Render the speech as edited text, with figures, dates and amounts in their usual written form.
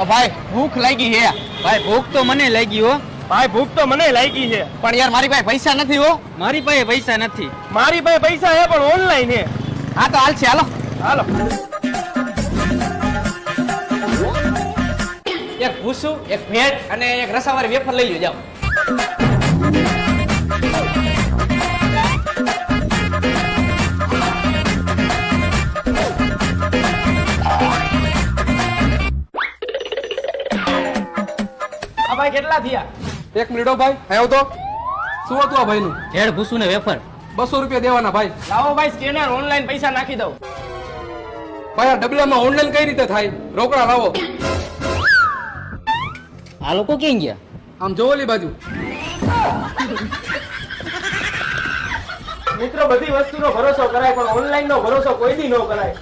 ભાઈ ભૂખ લાગી છે. ભાઈ ભૂખ તો મને લાગી હો. ભાઈ ભૂખ તો મને લાગી છે, પણ યાર મારી પાસે પૈસા નથી હો. મારી પાસે પૈસા નથી. મારી પાસે પૈસા છે પણ ઓનલાઈન છે. હા તો હાલ છે, હાલો હાલો. એક ભૂસું, એક ભેળ અને એક રસાવાળી વેફર લઈ લો જાઓ. આ ભાઈ કેટલા થયા? 1 મિનિટ ભાઈ, આવ્યો તો શું હતું આ ભાઈનું? ભેળ ભૂસું ને વેફર. 200 રૂપિયા દેવાના ભાઈ. લાવો ભાઈ સ્કેનર, ઓનલાઈન પૈસા નાખી દઉં. ભાઈ આ ડબલામાં ઓનલાઈન કઈ રીતે થાય? રોકડા લાવો. આ લોકો ક્યાં ગયા? આમ જો ઓલી બાજુ. મિત્રો બધી વસ્તુનો ભરોસો કરાય પણ ઓનલાઈન નો ભરોસો કોઈ દી ન કરાય.